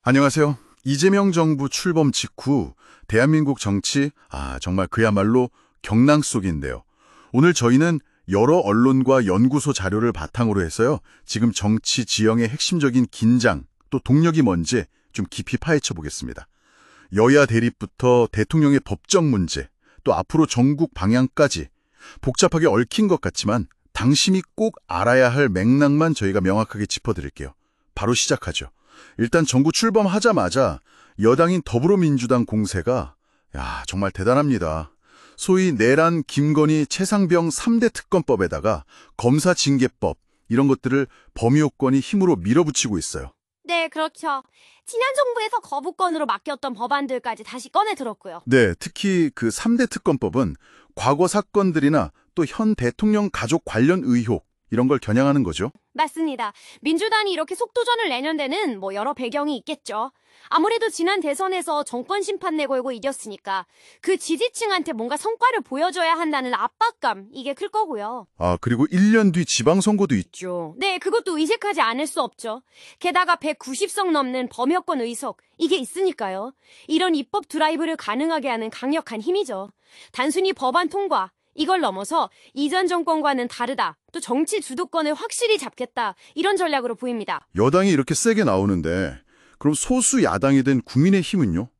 안녕하세요. 이재명 정부 출범 직후 대한민국 정치, 정말 그야말로 경랑 속인데요. 오늘 저희는 여러 언론과 연구소 자료를 바탕으로 해서요. 지금 정치 지형의 핵심적인 긴장, 또 동력이 뭔지 좀 깊이 파헤쳐 보겠습니다. 여야 대립부터 대통령의 법적 문제, 또 앞으로 전국 방향까지 복잡하게 얽힌 것 같지만 당심이 꼭 알아야 할 맥락만 저희가 명확하게 짚어드릴게요. 바로 시작하죠. 일단 정부 출범하자마자 여당인 더불어민주당 공세가 정말 대단합니다. 소위 내란, 김건희, 최상병 3대 특검법에다가 검사징계법 이런 것들을 범위호권이 힘으로 밀어붙이고 있어요. 네, 그렇죠. 지난 정부에서 거부권으로 맡겼던 법안들까지 다시 꺼내 들었고요. 네, 특히 그 3대 특검법은 과거 사건들이나 또 현 대통령 가족 관련 의혹 이런 걸 겨냥하는 거죠. 맞습니다. 민주당이 이렇게 속도전을 내는 데는 여러 배경이 있겠죠. 아무래도 지난 대선에서 정권 심판 내걸고 이겼으니까 그 지지층한테 뭔가 성과를 보여줘야 한다는 압박감, 이게 클 거고요. 그리고 1년 뒤 지방선거도 있죠. 네, 그것도 의식하지 않을 수 없죠. 게다가 190석 넘는 범여권 의석, 이게 있으니까요. 이런 입법 드라이브를 가능하게 하는 강력한 힘이죠. 단순히 법안 통과, 이걸 넘어서 이전 정권과는 다르다, 또 정치 주도권을 확실히 잡겠다, 이런 전략으로 보입니다. 여당이 이렇게 세게 나오는데 그럼 소수 야당이 된 국민의힘은요?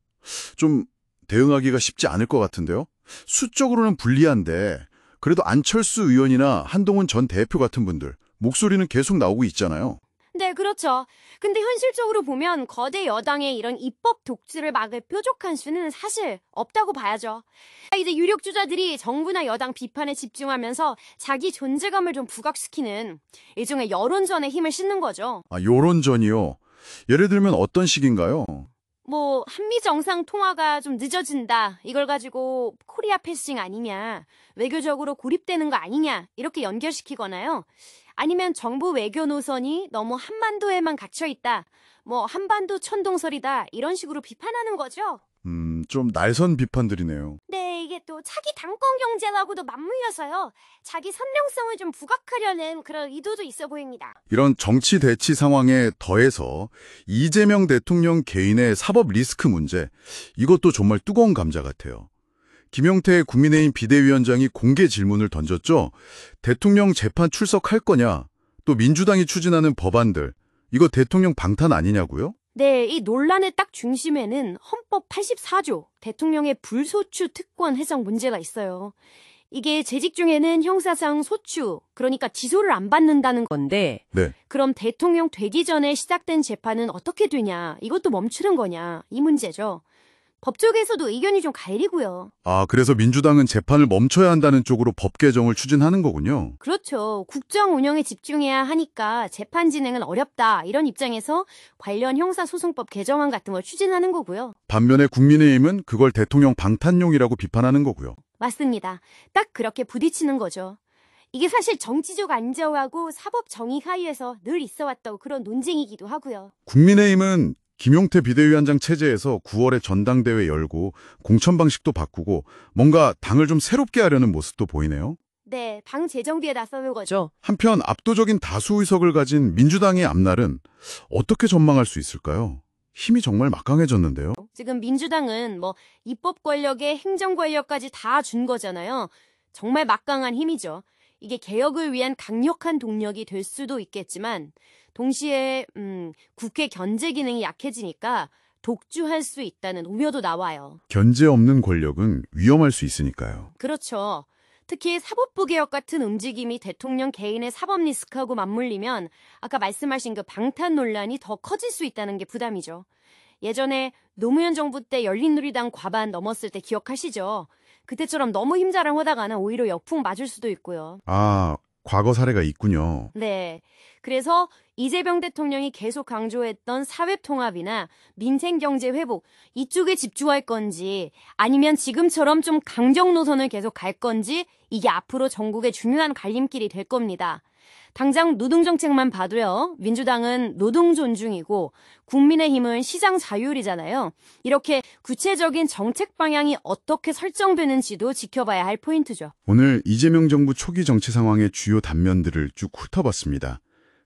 좀 대응하기가 쉽지 않을 것 같은데요? 수적으로는 불리한데 그래도 안철수 의원이나 한동훈 전 대표 같은 분들 목소리는 계속 나오고 있잖아요. 네, 그렇죠. 근데 현실적으로 보면 거대 여당의 이런 입법 독주를 막을 뾰족한 수는 사실 없다고 봐야죠. 이제 유력 주자들이 정부나 여당 비판에 집중하면서 자기 존재감을 좀 부각시키는 일종의 여론전에 힘을 싣는 거죠. 여론전이요? 예를 들면 어떤 식인가요? 한미 정상 통화가 좀 늦어진다, 이걸 가지고 코리아 패싱 아니냐, 외교적으로 고립되는 거 아니냐, 이렇게 연결시키거나요. 아니면 정부 외교 노선이 너무 한반도에만 갇혀있다, 한반도 천동설이다, 이런 식으로 비판하는 거죠. 좀 날선 비판들이네요. 네, 이게 또 차기 당권 경쟁하고도 맞물려서요. 자기 선명성을 좀 부각하려는 그런 의도도 있어 보입니다. 이런 정치 대치 상황에 더해서 이재명 대통령 개인의 사법 리스크 문제, 이것도 정말 뜨거운 감자 같아요. 김용태 국민의힘 비대위원장이 공개 질문을 던졌죠. 대통령 재판 출석할 거냐, 또 민주당이 추진하는 법안들, 이거 대통령 방탄 아니냐고요? 네, 이 논란의 딱 중심에는 헌법 84조, 대통령의 불소추 특권 해석 문제가 있어요. 이게 재직 중에는 형사상 소추, 그러니까 기소를 안 받는다는 건데, 네. 그럼 대통령 되기 전에 시작된 재판은 어떻게 되냐, 이것도 멈추는 거냐, 이 문제죠. 법조계에서도 의견이 좀 갈리고요. 그래서 민주당은 재판을 멈춰야 한다는 쪽으로 법 개정을 추진하는 거군요. 그렇죠. 국정 운영에 집중해야 하니까 재판 진행은 어렵다, 이런 입장에서 관련 형사소송법 개정안 같은 걸 추진하는 거고요. 반면에 국민의힘은 그걸 대통령 방탄용이라고 비판하는 거고요. 맞습니다. 딱 그렇게 부딪히는 거죠. 이게 사실 정치적 안정하고 사법 정의 하에서 늘 있어왔던 그런 논쟁이기도 하고요. 국민의힘은 김용태 비대위원장 체제에서 9월에 전당대회 열고 공천 방식도 바꾸고 뭔가 당을 좀 새롭게 하려는 모습도 보이네요. 네, 당 재정비에 나서는 거죠. 한편 압도적인 다수 의석을 가진 민주당의 앞날은 어떻게 전망할 수 있을까요? 힘이 정말 막강해졌는데요. 지금 민주당은 입법 권력에 행정 권력까지 다 준 거잖아요. 정말 막강한 힘이죠. 이게 개혁을 위한 강력한 동력이 될 수도 있겠지만 동시에 국회 견제 기능이 약해지니까 독주할 수 있다는 우려도 나와요. 견제 없는 권력은 위험할 수 있으니까요. 그렇죠. 특히 사법부 개혁 같은 움직임이 대통령 개인의 사법 리스크하고 맞물리면 아까 말씀하신 그 방탄 논란이 더 커질 수 있다는 게 부담이죠. 예전에 노무현 정부 때 열린우리당 과반 넘었을 때 기억하시죠? 그때처럼 너무 힘자랑하다가는 오히려 역풍 맞을 수도 있고요. 과거 사례가 있군요. 네. 그래서 이재명 대통령이 계속 강조했던 사회통합이나 민생경제 회복, 이쪽에 집중할 건지 아니면 지금처럼 좀 강경 노선을 계속 갈 건지, 이게 앞으로 전국의 중요한 갈림길이 될 겁니다. 당장 노동정책만 봐도요. 민주당은 노동 존중이고 국민의힘은 시장 자율이잖아요. 이렇게 구체적인 정책 방향이 어떻게 설정되는지도 지켜봐야 할 포인트죠. 오늘 이재명 정부 초기 정치 상황의 주요 단면들을 쭉 훑어봤습니다.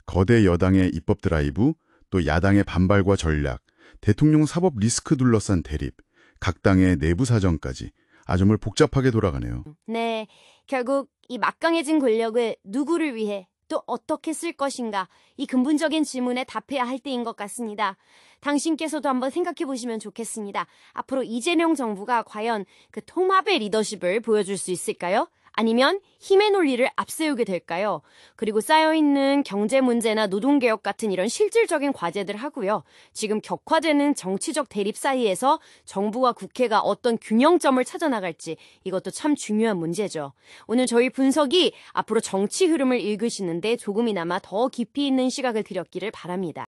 거대 여당의 입법 드라이브, 또 야당의 반발과 전략, 대통령 사법 리스크 둘러싼 대립, 각 당의 내부 사정까지 아주 복잡하게 돌아가네요. 네, 결국 이 막강해진 권력을 누구를 위해 또 어떻게 쓸 것인가 이 근본적인 질문에 답해야 할 때인 것 같습니다. 당신께서도 한번 생각해 보시면 좋겠습니다. 앞으로 이재명 정부가 과연 그 통합의 리더십을 보여줄 수 있을까요? 아니면 힘의 논리를 앞세우게 될까요? 그리고 쌓여있는 경제 문제나 노동개혁 같은 이런 실질적인 과제들 하고요. 지금 격화되는 정치적 대립 사이에서 정부와 국회가 어떤 균형점을 찾아나갈지 이것도 참 중요한 문제죠. 오늘 저희 분석이 앞으로 정치 흐름을 읽으시는데 조금이나마 더 깊이 있는 시각을 드렸기를 바랍니다.